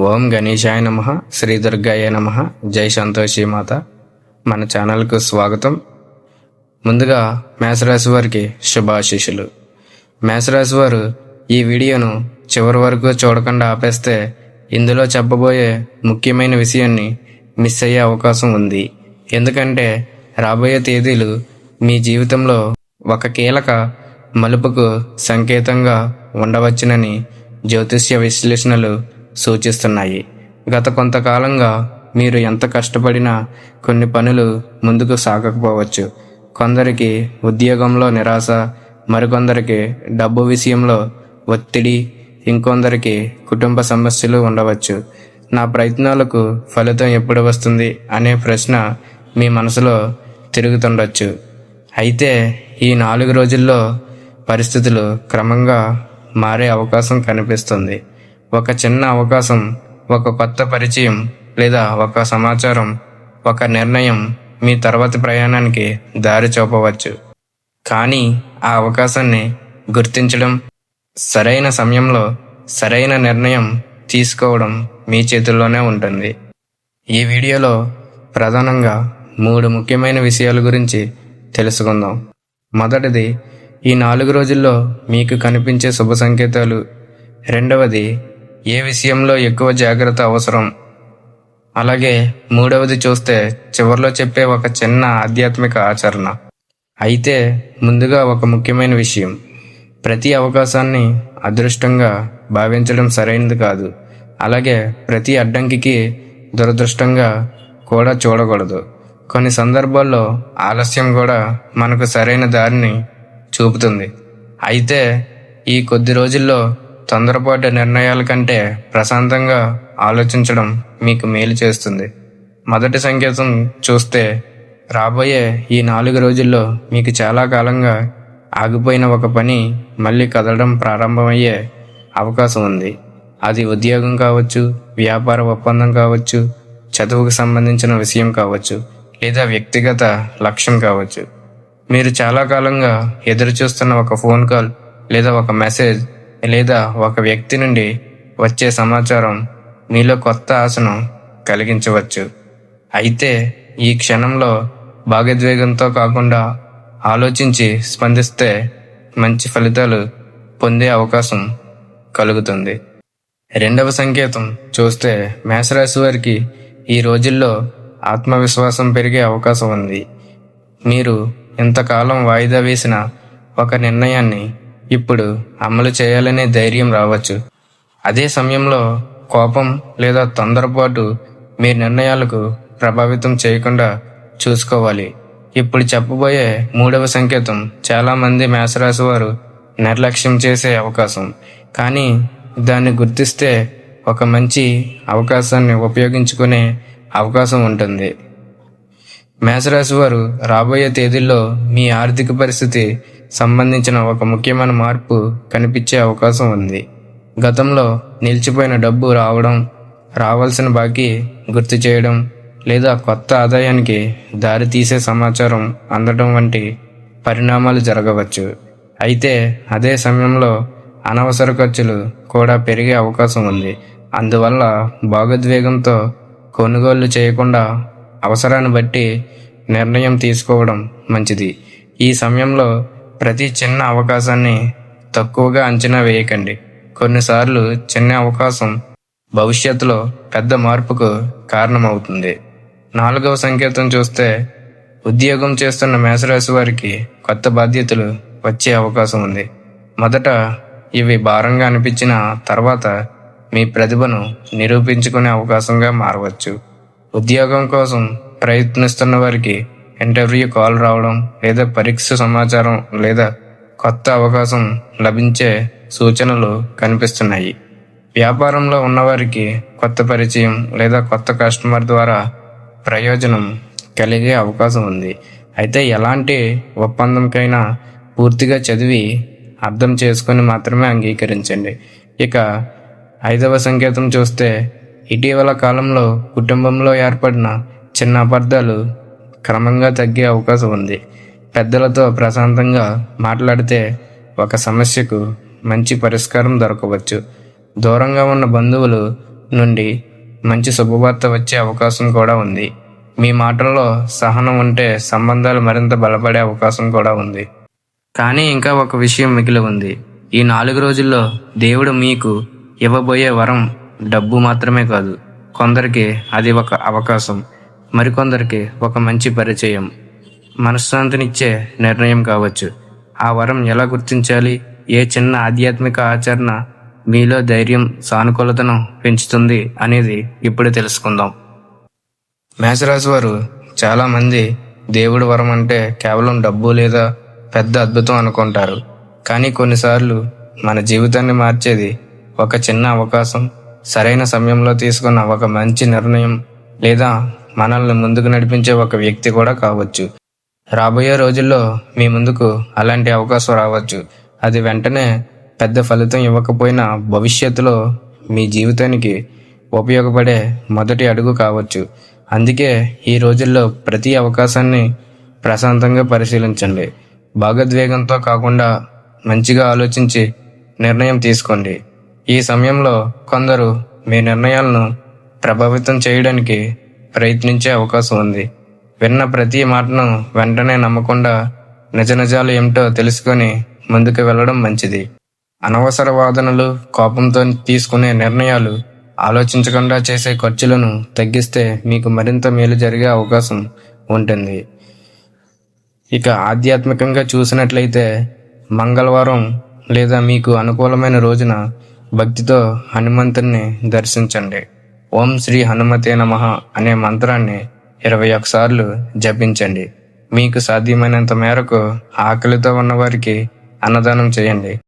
ఓం గణేశాయ నమః, శ్రీ దుర్గాయ నమః, జై సంతోషి మాత. మన ఛానల్కు స్వాగతం. ముందుగా మేషరాశి వారికి శుభాశీస్సులు. మేషరాశి వారు ఈ వీడియోను చివరి వరకు చూడకుండా ఆపేస్తే ఇందులో చెప్పబోయే ముఖ్యమైన విషయాన్ని మిస్ అయ్యే అవకాశం ఉంది. ఎందుకంటే రాబోయే తేదీలు మీ జీవితంలో ఒక కీలక మలుపుకు సంకేతంగా ఉండవచ్చునని జ్యోతిష్య విశ్లేషణలు సూచిస్తున్నాయి. గత కొంతకాలంగా మీరు ఎంత కష్టపడినా కొన్ని పనులు ముందుకు సాగకపోవచ్చు. కొందరికి ఉద్యోగంలో నిరాశ, మరికొందరికి డబ్బు విషయంలో ఒత్తిడి, ఇంకొందరికి కుటుంబ సమస్యలు ఉండవచ్చు. నా ప్రయత్నాలకు ఫలితం ఎప్పుడు వస్తుంది అనే ప్రశ్న మీ మనసులో తిరుగుతుండొచ్చు. అయితే ఈ 4 రోజుల్లో పరిస్థితులు క్రమంగా మారే అవకాశం కనిపిస్తుంది. ఒక చిన్న అవకాశం, ఒక కొత్త పరిచయం లేదా ఒక సమాచారం, ఒక నిర్ణయం మీ తర్వాతి ప్రయాణానికి దారి చూపవచ్చు. కానీ ఆ అవకాశాన్ని గుర్తించడం, సరైన సమయంలో సరైన నిర్ణయం తీసుకోవడం మీ చేతుల్లోనే ఉంటుంది. ఈ వీడియోలో ప్రధానంగా 3 ముఖ్యమైన విషయాల గురించి తెలుసుకుందాం. మొదటిది, ఈ 4 రోజుల్లో మీకు కనిపించే శుభ సంకేతాలు. రెండవది, ఏ విషయంలో ఎక్కువ జాగ్రత్త అవసరం. అలాగే మూడవది చూస్తే చివర్లో చెప్పే ఒక చిన్న ఆధ్యాత్మిక ఆచరణ. అయితే ముందుగా ఒక ముఖ్యమైన విషయం, ప్రతి అవకాశాన్ని అదృష్టంగా భావించడం సరైనది కాదు. అలాగే ప్రతి అడ్డంకికి దురదృష్టంగా కూడా చూడకూడదు. కొన్ని సందర్భాల్లో ఆలస్యం కూడా మనకు సరైన దారిని చూపుతుంది. అయితే ఈ కొద్ది రోజుల్లో తొందరపాటు నిర్ణయాల కంటే ప్రశాంతంగా ఆలోచించడం మీకు మేలు చేస్తుంది. మొదటి సంకేతం చూస్తే, రాబోయే ఈ 4 రోజుల్లో మీకు చాలా కాలంగా ఆగిపోయిన ఒక పని మళ్ళీ కదలడం ప్రారంభమయ్యే అవకాశం ఉంది. అది ఉద్యోగం కావచ్చు, వ్యాపార ఒప్పందం కావచ్చు, చదువుకు సంబంధించిన విషయం కావచ్చు, లేదా వ్యక్తిగత లక్ష్యం కావచ్చు. మీరు చాలా కాలంగా ఎదురు చూస్తున్న ఒక ఫోన్ కాల్ లేదా ఒక మెసేజ్ లేదా ఒక వ్యక్తి నుండి వచ్చే సమాచారం మీలో కొత్త ఆశను కలిగించవచ్చు. అయితే ఈ క్షణంలో భావోద్వేగంతో కాకుండా ఆలోచించి స్పందిస్తే మంచి ఫలితాలు పొందే అవకాశం కలుగుతుంది. రెండవ సంకేతం చూస్తే, మేషరాశి వారికి ఈ రోజుల్లో ఆత్మవిశ్వాసం పెరిగే అవకాశం ఉంది. మీరు ఇంతకాలం వాయిదా వేసిన ఒక నిర్ణయాన్ని ఇప్పుడు అమలు చేయాలనే ధైర్యం రావచ్చు. అదే సమయంలో కోపం లేదా తొందరపాటు మీ నిర్ణయాలకు ప్రభావితం చేయకుండా చూసుకోవాలి. ఇప్పుడు చెప్పబోయే మూడవ సంకేతం చాలామంది మేషరాశి వారు నిర్లక్ష్యం చేసే అవకాశం. కానీ దాన్ని గుర్తిస్తే ఒక మంచి అవకాశాన్ని ఉపయోగించుకునే అవకాశం ఉంటుంది. మేషరాశి వారు రాబోయే తేదీల్లో మీ ఆర్థిక పరిస్థితి సంబంధించిన ఒక ముఖ్యమైన మార్పు కనిపించే అవకాశం ఉంది. గతంలో నిలిచిపోయిన డబ్బు రావడం, రావాల్సిన బాకీ గుర్తు చేయడం, లేదా కొత్త ఆదాయానికి దారి తీసే సమాచారం అందడం వంటి పరిణామాలు జరగవచ్చు. అయితే అదే సమయంలో అనవసర ఖర్చులు కూడా పెరిగే అవకాశం ఉంది. అందువల్ల భావోద్వేగంతో కొనుగోళ్లు చేయకుండా అవసరాన్ని బట్టి నిర్ణయం తీసుకోవడం మంచిది. ఈ సమయంలో ప్రతి చిన్న అవకాశాన్ని తక్కువగా అంచనా వేయకండి. కొన్నిసార్లు చిన్న అవకాశం భవిష్యత్తులో పెద్ద మార్పుకు కారణమవుతుంది. 4వ సంకేతం చూస్తే, ఉద్యోగం చేస్తున్న మేషరాశి వారికి కొత్త బాధ్యతలు వచ్చే అవకాశం ఉంది. మొదట ఇవి భారంగా అనిపించిన తర్వాత మీ ప్రతిభను నిరూపించుకునే అవకాశంగా మారవచ్చు. ఉద్యోగం కోసం ప్రయత్నిస్తున్న వారికి ఇంటర్వ్యూ కాల్ రావడం, లేదా పరీక్ష సమాచారం లేదా కొత్త అవకాశం లభించే సూచనలు కనిపిస్తున్నాయి. వ్యాపారంలో ఉన్నవారికి కొత్త పరిచయం లేదా కొత్త కస్టమర్ ద్వారా ప్రయోజనం కలిగే అవకాశం ఉంది. అయితే ఎలాంటి ఒప్పందంకైనా పూర్తిగా చదివి అర్థం చేసుకుని మాత్రమే అంగీకరించండి. ఇక 5వ సంకేతం చూస్తే, ఇటీవల కాలంలో కుటుంబంలో ఏర్పడిన చిన్న అపార్థాలు క్రమంగా తగ్గే అవకాశం ఉంది. పెద్దలతో ప్రశాంతంగా మాట్లాడితే ఒక సమస్యకు మంచి పరిష్కారం దొరకవచ్చు. దూరంగా ఉన్న బంధువులు నుండి మంచి శుభవార్త వచ్చే అవకాశం కూడా ఉంది. మీ మాటల్లో సహనం ఉంటే సంబంధాలు మరింత బలపడే అవకాశం కూడా ఉంది. కానీ ఇంకా ఒక విషయం మిగిలి ఉంది. ఈ 4 రోజుల్లో దేవుడు మీకు ఇవ్వబోయే వరం డబ్బు మాత్రమే కాదు. కొందరికి అది ఒక అవకాశం, మరికొందరికి ఒక మంచి పరిచయం, మనశ్శాంతినిచ్చే నిర్ణయం కావచ్చు. ఆ వరం ఎలా గుర్తించాలి? ఏ చిన్న ఆధ్యాత్మిక ఆచరణ మీలో ధైర్యం, సానుకూలతను పెంచుతుంది అనేది ఇప్పుడు తెలుసుకుందాం. మేషరాశి వారు చాలామంది దేవుడి వరం అంటే కేవలం డబ్బు లేదా పెద్ద అద్భుతం అనుకుంటారు. కానీ కొన్నిసార్లు మన జీవితాన్ని మార్చేది ఒక చిన్న అవకాశం, సరైన సమయంలో తీసుకున్న ఒక మంచి నిర్ణయం, లేదా మనల్ని ముందుకు నడిపించే ఒక వ్యక్తి కూడా కావచ్చు. రాబోయే రోజుల్లో మీ ముందుకు అలాంటి అవకాశం రావచ్చు. అది వెంటనే పెద్ద ఫలితం ఇవ్వకపోయినా భవిష్యత్తులో మీ జీవితానికి ఉపయోగపడే మొదటి అడుగు కావచ్చు. అందుకే ఈ రోజుల్లో ప్రతి అవకాశాన్ని ప్రశాంతంగా పరిశీలించండి. భాగోద్వేగంతో కాకుండా మంచిగా ఆలోచించి నిర్ణయం తీసుకోండి. ఈ సమయంలో కొందరు మీ నిర్ణయాలను ప్రభావితం చేయడానికి ప్రయత్నించే అవకాశం ఉంది. విన్న ప్రతి మాటను వెంటనే నమ్మకుండా నిజాలు ఏమిటో తెలుసుకొని ముందుకు వెళ్ళడం మంచిది. అనవసర వాదనలు, కోపంతో తీసుకునే నిర్ణయాలు, ఆలోచించకుండా చేసే ఖర్చులను తగ్గిస్తే మీకు మరింత మేలు జరిగే అవకాశం ఉంటుంది. ఇక ఆధ్యాత్మికంగా చూసినట్లయితే మంగళవారం లేదా మీకు అనుకూలమైన రోజున భక్తితో హనుమంతుని దర్శించండి. ఓం శ్రీ హనుమతే నమః అనే మంత్రాన్ని 21 సార్లు జపించండి. మీకు సాధ్యమైనంత మేరకు ఆకలితో ఉన్నవారికి అన్నదానం చేయండి.